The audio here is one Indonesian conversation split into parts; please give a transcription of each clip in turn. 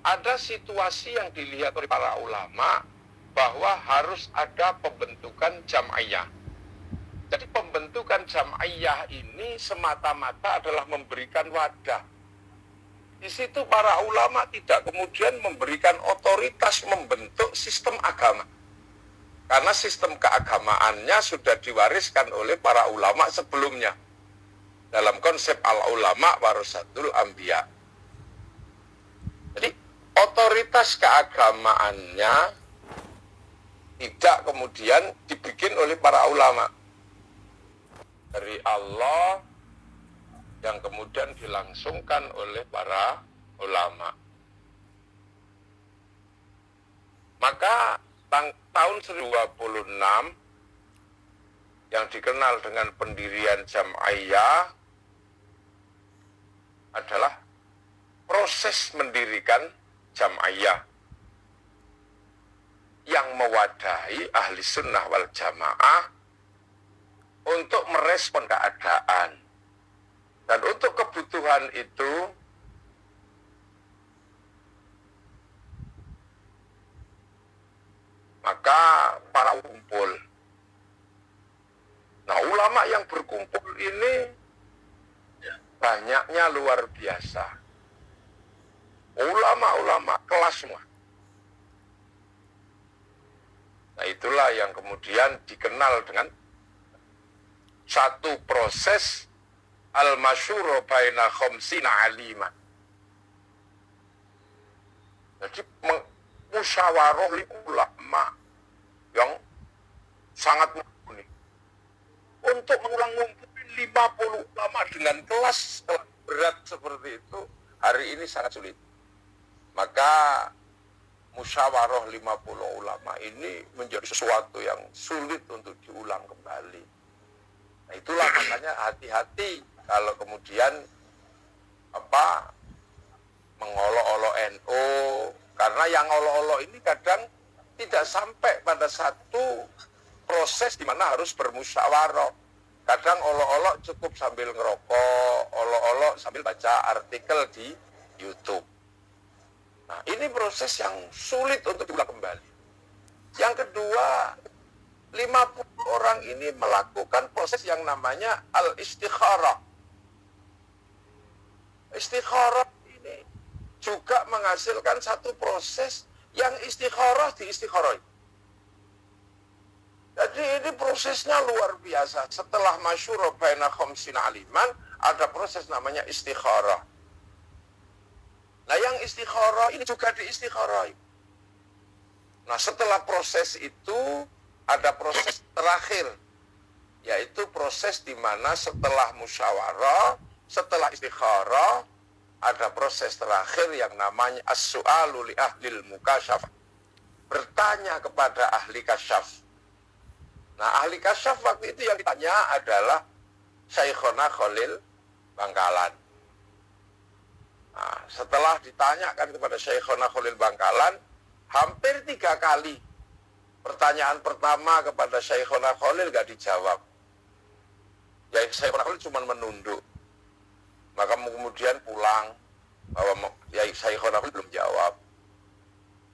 ada situasi yang dilihat oleh para ulama bahwa harus ada pembentukan jam'iyah. Jadi pembentukan jam'iyah ini semata-mata adalah memberikan wadah. Di situ para ulama tidak kemudian memberikan otoritas membentuk sistem agama. Karena sistem keagamaannya sudah diwariskan oleh para ulama sebelumnya. Dalam konsep al-ulama warasatul anbiya. Jadi otoritas keagamaannya tidak kemudian dibikin oleh para ulama. Dari Allah yang kemudian dilangsungkan oleh para ulama. Maka tahun 1026 yang dikenal dengan pendirian jam'iyah adalah proses mendirikan jam'iyah yang mewadahi ahli sunnah wal jamaah untuk merespon keadaan. Dan untuk kebutuhan itu, maka para kumpul. Nah, ulama yang berkumpul ini banyaknya luar biasa. Ulama-ulama kelas semua. Nah, itulah yang kemudian dikenal dengan satu proses al-masyhur baina khamsina aliman. Jadi musyawarah ulama yang sangat mumpuni untuk mengulang-ngumpulin 50 ulama dengan kelas berat seperti itu hari ini sangat sulit. Maka musyawarah 50 ulama ini menjadi sesuatu yang sulit untuk diulang kembali. Nah, itulah makanya hati-hati kalau kemudian mengolok-olok NU, karena yang olok-olok ini kadang tidak sampai pada satu proses di mana harus bermusyawarah. Kadang olok-olok cukup sambil ngerokok, olok-olok sambil baca artikel di YouTube. Nah, ini proses yang sulit untuk diulang kembali. Yang kedua, 50 orang ini melakukan proses yang namanya al-istikharah. Istikharah ini juga menghasilkan satu proses yang istikharah diistikharah. Jadi ini prosesnya luar biasa. Setelah masyhur baina khamsina aliman, ada proses namanya istikharah. Nah, yang istikharah ini juga diistikharah. Nah, setelah proses itu ada proses terakhir, yaitu proses di mana setelah musyawarah, setelah istikharah, ada proses terakhir yang namanya as-su'alu li ahlil mukasyaf. Bertanya kepada ahli kasyaf. Nah, ahli kasyaf waktu itu yang ditanya adalah Syekhona Khalil Bangkalan. Nah, setelah ditanyakan kepada Syekhona Khalil Bangkalan, hampir 3 kali pertanyaan pertama kepada Syekhona Khalil gak dijawab. Ya, Syekhona Khalil cuma menunduk. Maka kemudian pulang bahwa ya Syekhona Khalil belum jawab.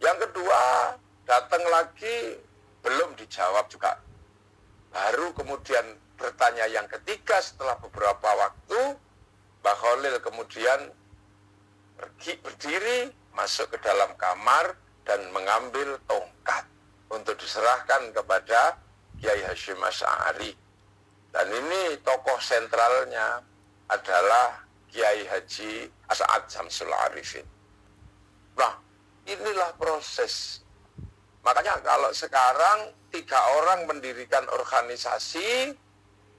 Yang kedua, datang lagi belum dijawab juga. Baru kemudian bertanya yang ketiga setelah beberapa waktu, Mbah Khalil kemudian berdiri, masuk ke dalam kamar dan mengambil tongkat untuk diserahkan kepada Kiai Hasyim Asy'ari. Dan ini tokoh sentralnya adalah Kiai Haji As'ad Syamsul Arifin. Nah, inilah proses. Makanya kalau sekarang 3 orang mendirikan organisasi,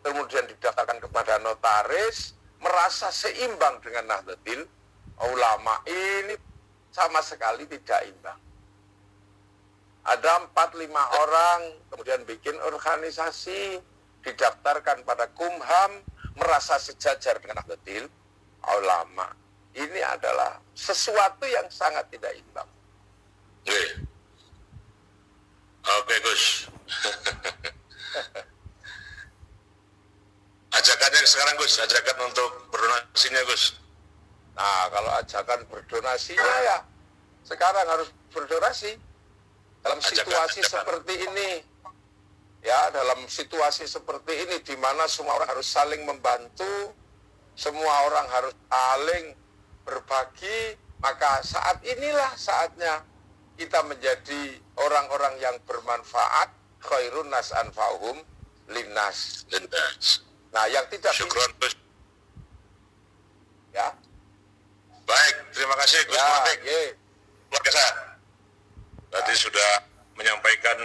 kemudian didaftarkan kepada notaris, merasa seimbang dengan Nahdlatul Ulama, ini sama sekali tidak imbang. Ada 4-5 orang, kemudian bikin organisasi, didaftarkan pada Kumham, merasa sejajar dengan Nahdlatul Ulama. Ini adalah sesuatu yang sangat tidak imbang. Oke, Gus. Ajakannya sekarang, Gus, ajakan untuk berdonasinya, Gus. Nah, kalau ajakan berdonasinya ya sekarang harus berdorasi dalam situasi seperti ini. Ya, dalam situasi seperti ini di mana semua orang harus saling membantu, semua orang harus saling berbagi, maka saat inilah saatnya kita menjadi orang-orang yang bermanfaat, khairun nas anfa'uhum linnas. Nah, yang tidak Syukron, Gus. ya. Baik, terima kasih Gus Ya, Muhammad. ye. Luar biasa. Tadi sudah menyampaikan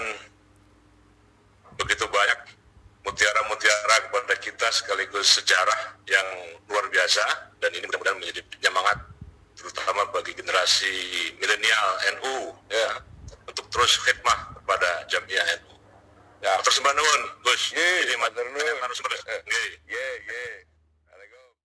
begitu banyak mutiara-mutiara kepada kita sekaligus sejarah yang luar biasa, dan ini mudah-mudahan menjadi penyemangat terutama bagi generasi milenial NU ya, untuk terus khidmah kepada Jamiah NU. Ya. Terus sembah nuwun, Gus. Ye, Ini matur nuwun. harus terus. Nggih. Ye, ye.